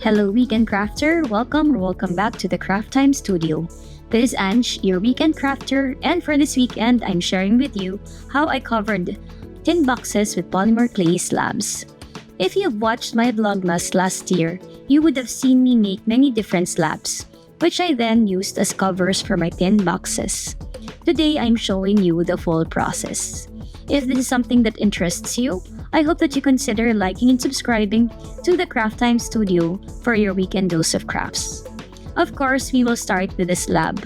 Hello, weekend crafter. Welcome back to the Craft Time Studio. This is Ange, your weekend crafter, and for this weekend, I'm sharing with you how I covered tin boxes with polymer clay slabs. If you've watched my vlogmas last year, you would have seen me make many different slabs, which I then used as covers for my tin boxes. Today, I'm showing you the full process. If this is something that interests you, I hope that you consider liking and subscribing to the Craft Time Studio for your weekend dose of crafts. Of course, we will start with a slab.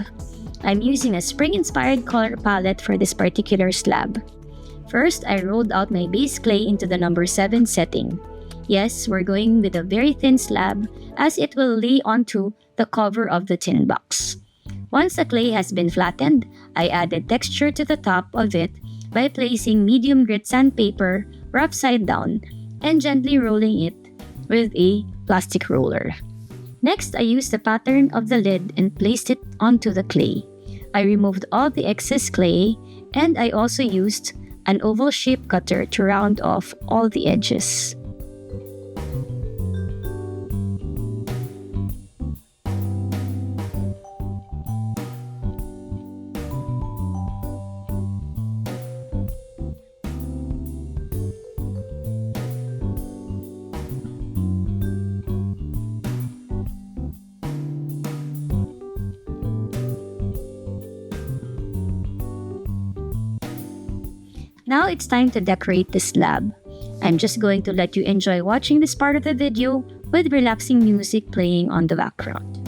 I'm using a spring-inspired color palette for this particular slab. First, I rolled out my base clay into the number 7 setting. Yes, we're going with a very thin slab as it will lay onto the cover of the tin box. Once the clay has been flattened, I added texture to the top of it by placing medium grit sandpaper upside down and gently rolling it with a plastic roller. Next, I used the pattern of the lid and placed it onto the clay. I removed all the excess clay and I also used an oval shape cutter to round off all the edges. Now it's time to decorate the slab. I'm just going to let you enjoy watching this part of the video with relaxing music playing on the background.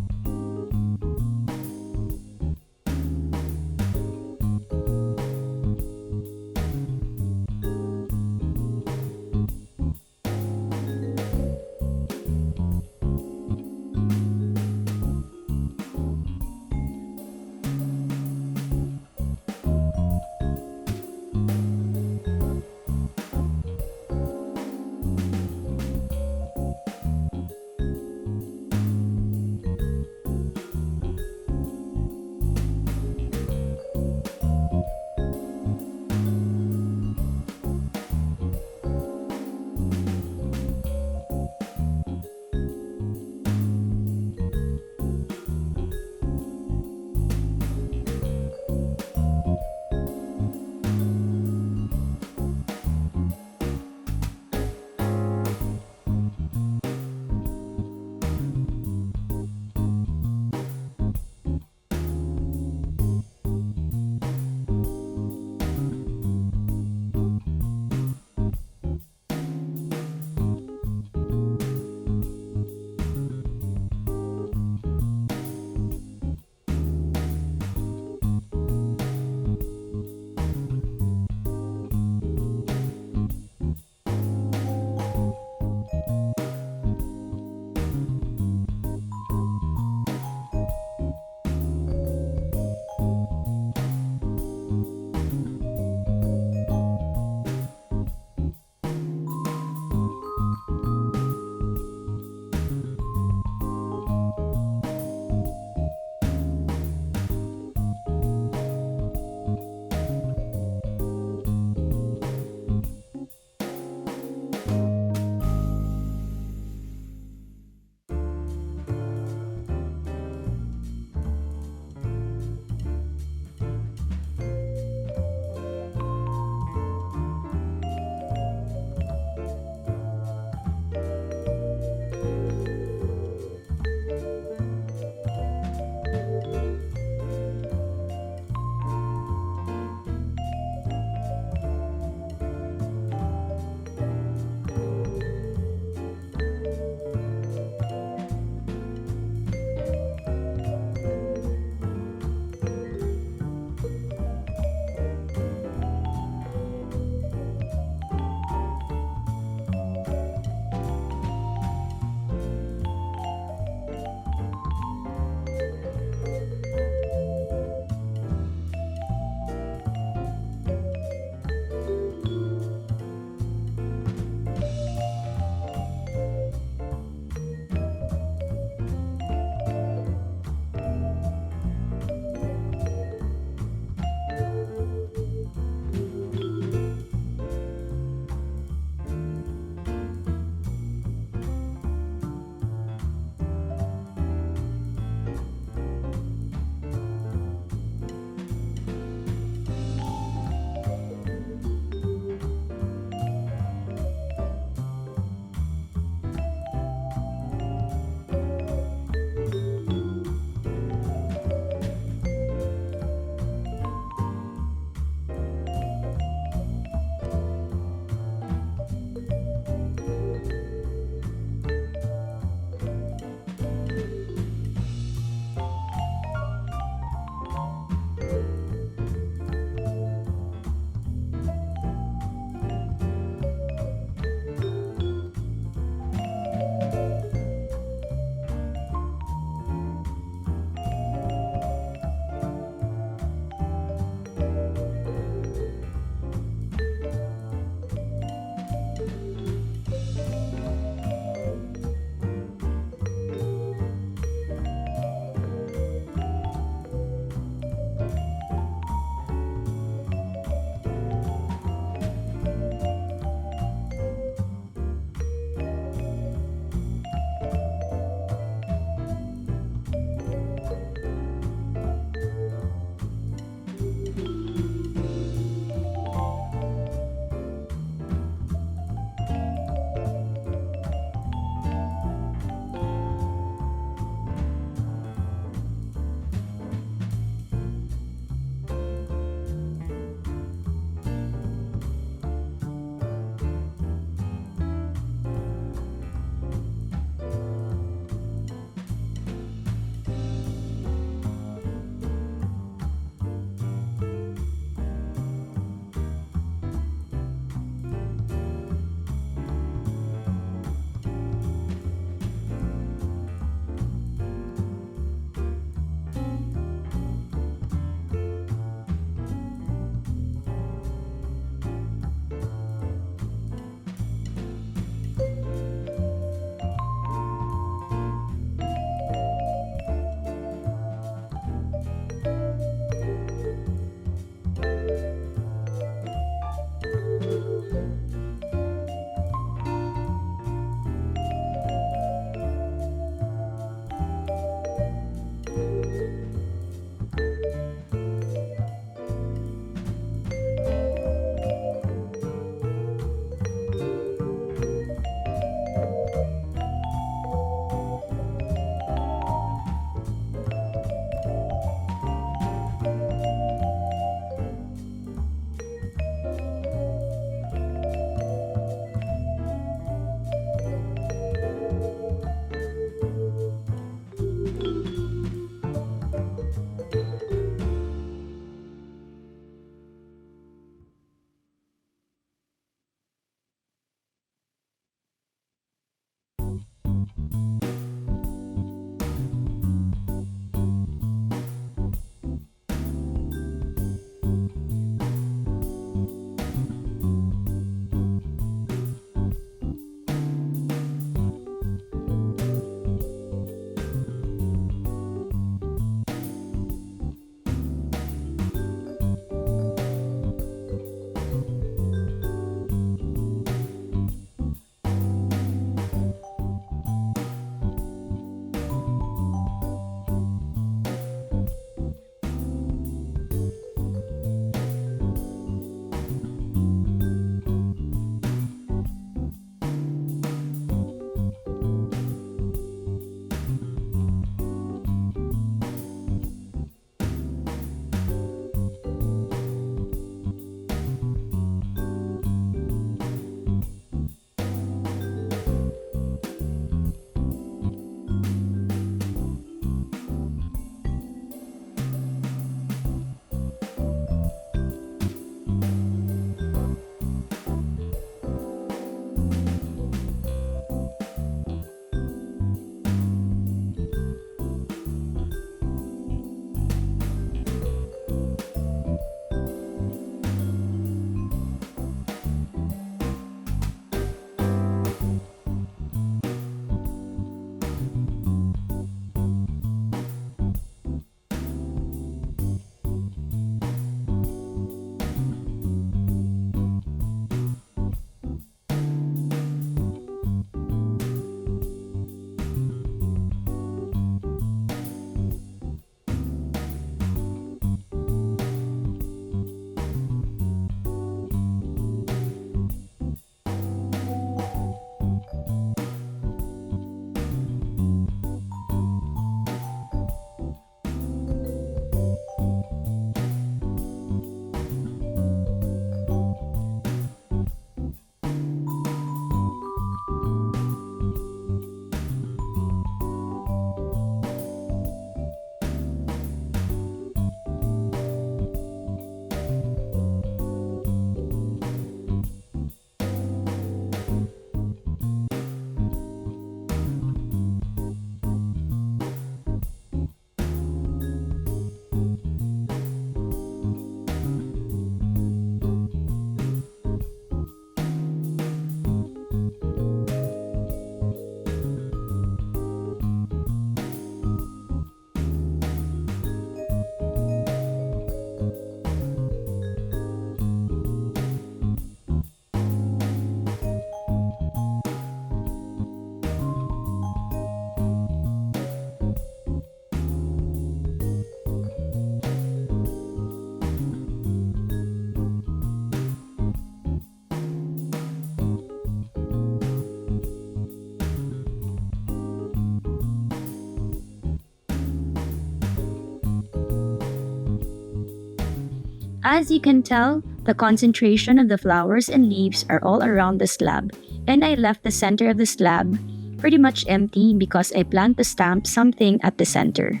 As you can tell, the concentration of the flowers and leaves are all around the slab, and I left the center of the slab pretty much empty because I plan to stamp something at the center.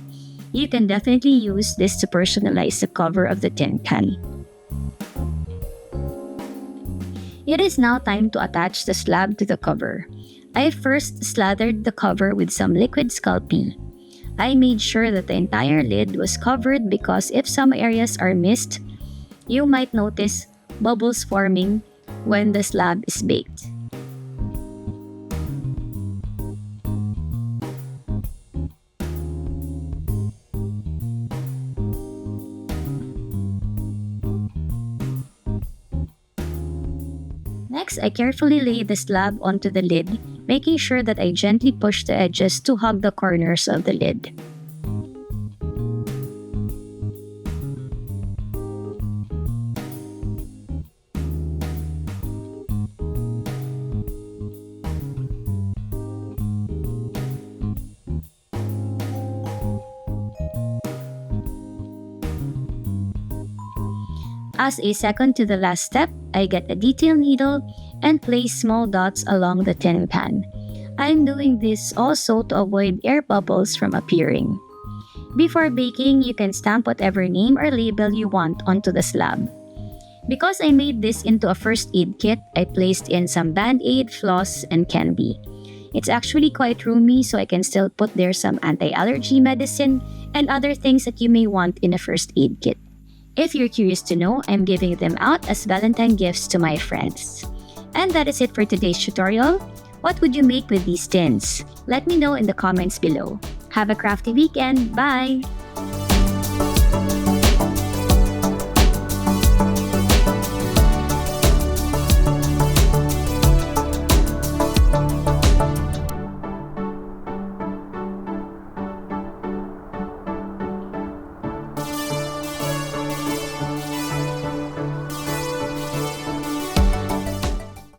You can definitely use this to personalize the cover of the tin can. It is now time to attach the slab to the cover. I first slathered the cover with some liquid Sculpey. I made sure that the entire lid was covered because if some areas are missed, you might notice bubbles forming when the slab is baked. Next, I carefully lay the slab onto the lid, making sure that I gently push the edges to hug the corners of the lid. As a second to the last step, I get a detail needle and place small dots along the tin pan. I'm doing this also to avoid air bubbles from appearing. Before baking, you can stamp whatever name or label you want onto the slab. Because I made this into a first aid kit, I placed in some band-aid, floss, and candy. It's actually quite roomy, so I can still put there some anti-allergy medicine and other things that you may want in a first aid kit. If you're curious to know, I'm giving them out as Valentine gifts to my friends. And that is it for today's tutorial. What would you make with these tins? Let me know in the comments below. Have a crafty weekend. Bye!